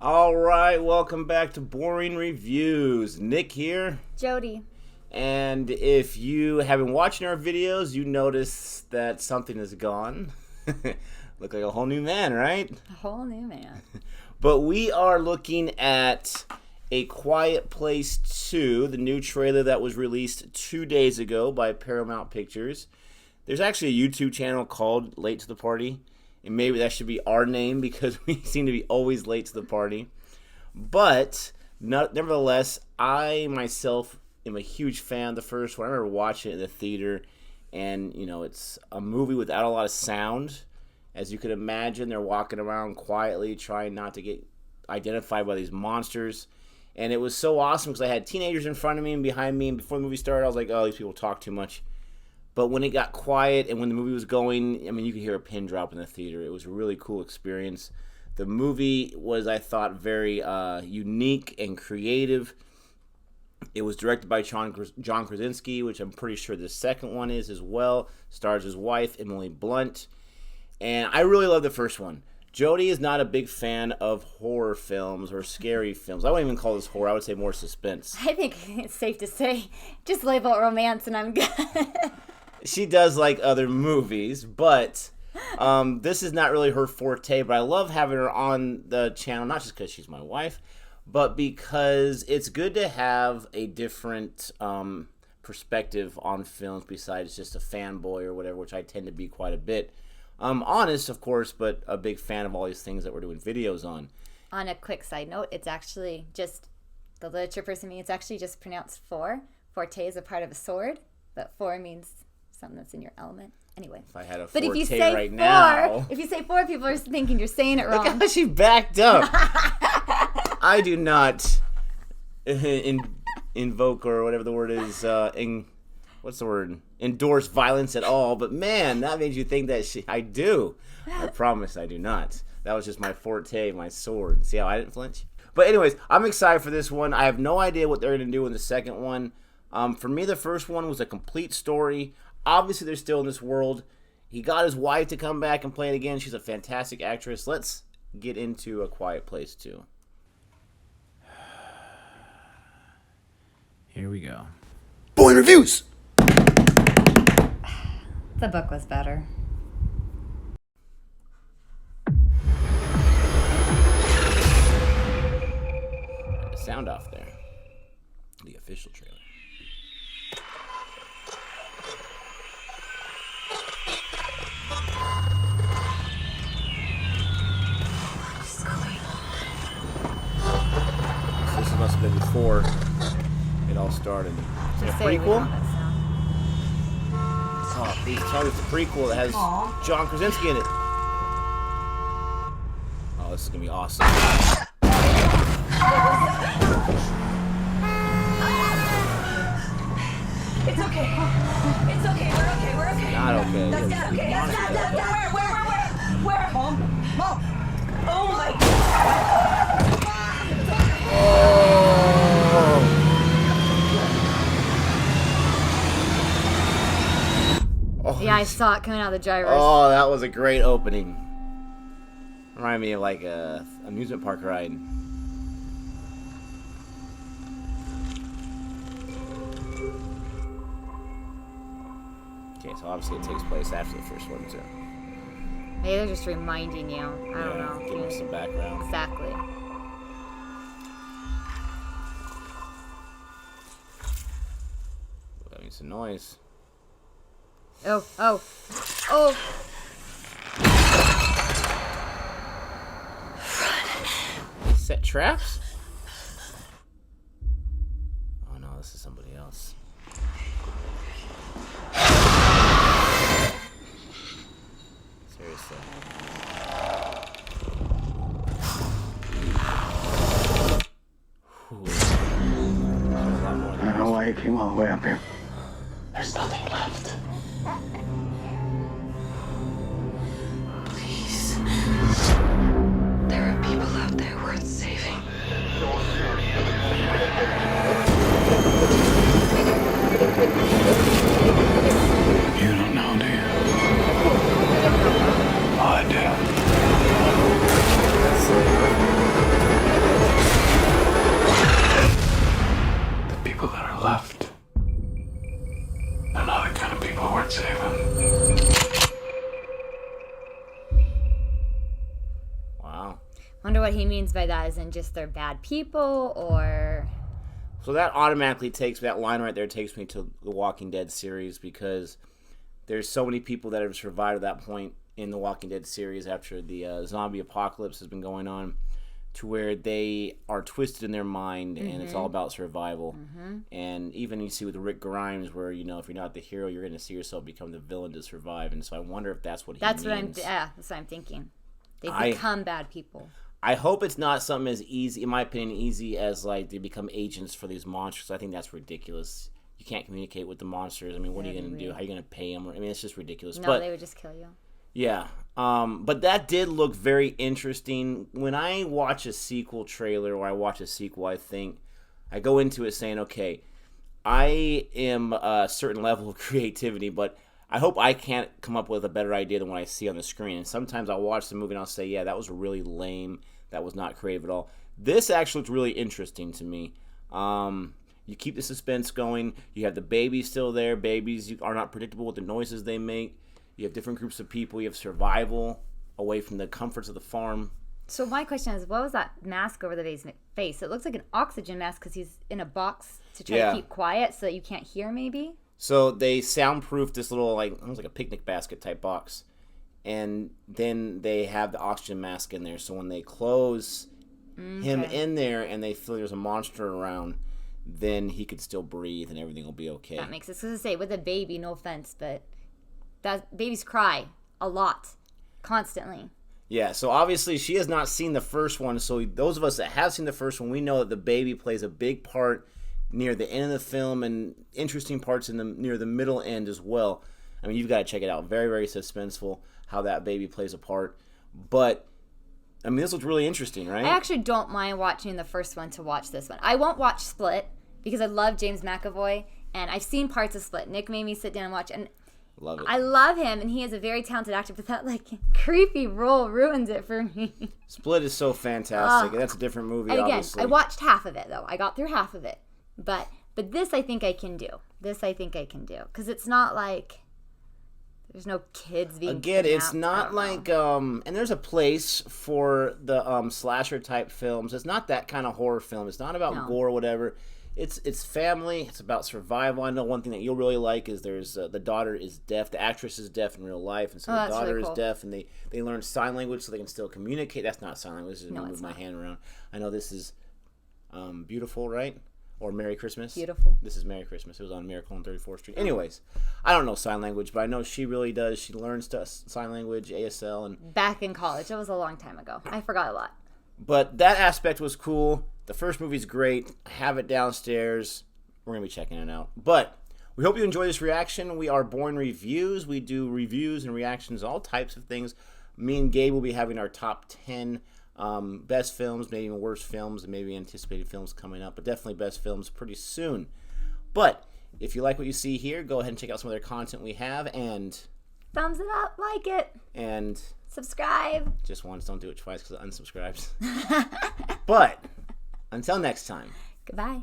All right, welcome back to Boring Reviews. Nick here. Jody. And if you have been watching our videos, you notice that something is gone. Look like a whole new man, right? A whole new man. But we are looking at A Quiet Place 2, the new trailer that was released 2 days ago by Paramount Pictures. There's actually a YouTube channel called Late to the Party. And maybe that should be our name because we seem to be always late to the party. But nevertheless, I myself am a huge fan of the first one. I remember watching it in the theater. And, you know, it's a movie without a lot of sound. As you could imagine, they're walking around quietly trying not to get identified by these monsters. And it was so awesome because I had teenagers in front of me and behind me. And before the movie started, I was like, oh, these people talk too much. But when it got quiet and when the movie was going, I mean, you could hear a pin drop in the theater. It was a really cool experience. The movie was, I thought, very unique and creative. It was directed by John Krasinski, which I'm pretty sure the second one is as well. Stars his wife, Emily Blunt. And I really love the first one. Jody is not a big fan of horror films or scary films. I wouldn't even call this horror. I would say more suspense. I think it's safe to say, just label it romance and I'm good. She does like other movies, but this is not really her forte. But I love having her on the channel, not just because she's my wife, but because it's good to have a different perspective on films besides just a fanboy or whatever, which I tend to be quite a bit. Honest, of course, but a big fan of all these things that we're doing videos on. On a quick side note, it's actually just, the literature person means it's actually just pronounced four. Forte is a part of a sword, but four means something that's in your element. Anyway. If I had a but forte if you say right four, now. if you say four, people are thinking you're saying it wrong. Look how she backed up. I do not invoke or whatever the word is, what's the word? Endorse violence at all. But man, that made you think that I do. I promise I do not. That was just my forte, my sword. See how I didn't flinch? But anyways, I'm excited for this one. I have no idea what they're going to do in the second one. For me, the first one was a complete story. Obviously, they're still in this world. He got his wife to come back and play it again. She's a fantastic actress. Let's get into A Quiet Place 2. Here we go. Boy Reviews! The book was better. Sound off there. The official trailer. This must have been before it all started. Is it a prequel? Oh, please tell me it's a prequel that has John Krasinski in it. Oh, this is going to be awesome. It's okay. It's okay. We're okay. We're okay. Not okay. That's not okay. That's not. Where? Mom. Oh my God. Oh, Yeah, I saw it coming out of the driver's. oh, that was a great opening. Reminded me of like a amusement park ride. Okay, so obviously it takes place after the first one too. Maybe they're just reminding you. I don't know. Give me some background. Exactly. That makes a noise. Oh. Set traps? Oh no, this is somebody else. Seriously. Whew. I don't know why you came all the way up here. There's nothing left. Please. There are people out there worth saving. You don't know, do you? Oh, I do. means by that isn't just they're bad people, or So that automatically takes that line right there takes me to the Walking Dead series, because there's so many people that have survived at that point in the Walking Dead series after the zombie apocalypse has been going on, to where they are twisted in their mind and it's all about survival. And even you see with Rick Grimes, where if you're not the hero, you're going to see yourself become the villain to survive. And so I wonder if that's what he that's means. that's what I'm thinking. They become bad people. I hope it's not something as easy, in my opinion, easy as like they become agents for these monsters. I think that's ridiculous. You can't communicate with the monsters. I mean, what are you going to do? How are you going to pay them? I mean, it's just ridiculous. No, they would just kill you. Yeah. But that did look very interesting. When I watch a sequel trailer or I watch a sequel, I go into it saying, okay, I am a certain level of creativity, but I hope I can't come up with a better idea than what I see on the screen. And sometimes I'll watch the movie and I'll say, yeah, that was really lame. That was not creative at all. This actually looks really interesting to me. You keep the suspense going. You have the babies still there. Babies are not predictable with the noises they make. You have different groups of people. You have survival away from the comforts of the farm. So my question is, what was that mask over the baby's face? It looks like an oxygen mask because he's in a box to try to keep quiet so that you can't hear, maybe? So they soundproof this little, almost like a picnic basket type box. And then they have the oxygen mask in there. So when they close him in there and they feel there's a monster around, then he could still breathe and everything will be okay. That makes sense. Because I say, with a baby, no offense, but that babies cry a lot, constantly. Yeah, so obviously she has not seen the first one. So those of us that have seen the first one, we know that the baby plays a big part near the end of the film and interesting parts near the middle end as well. I mean, you've got to check it out. Very, very suspenseful how that baby plays a part. But, I mean, this looks really interesting, right? I actually don't mind watching the first one to watch this one. I won't watch Split because I love James McAvoy, and I've seen parts of Split. Nick made me sit down and watch, and Love it. I love him, and he is a very talented actor, but that creepy role ruins it for me. Split is so fantastic. That's a different movie, And again, obviously. I watched half of it, though. I got through half of it. But this I think I can do. Because it's not like there's no kids being Again, it's kidnapped. not like, and there's a place for the slasher type films. It's not that kind of horror film. It's not about gore or whatever. It's family. It's about survival. I know one thing that you'll really like is there's the daughter is deaf. The actress is deaf in real life, and so the daughter really cool. is deaf, and they learn sign language so they can still communicate. That's not sign language. This is me move my hand around. I know this is Beautiful, right? Or Merry Christmas. Beautiful. This is Merry Christmas. It was on Miracle on 34th Street. Anyways, I don't know sign language, but I know she really does. She learns sign language, ASL, and Back in college. That was a long time ago. I forgot a lot. but that aspect was cool. The first movie's great. I have it downstairs. We're going to be checking it out. But we hope you enjoy this reaction. We are Born Reviews. We do reviews and reactions, all types of things. Me and Gabe will be having our top 10 best films, maybe even worst films, and maybe anticipated films coming up. But definitely best films pretty soon. But if you like what you see here, go ahead and check out some other content we have. And Thumbs it up. Like it. And Subscribe. just once, don't do it twice because it unsubscribes. But until next time. Goodbye.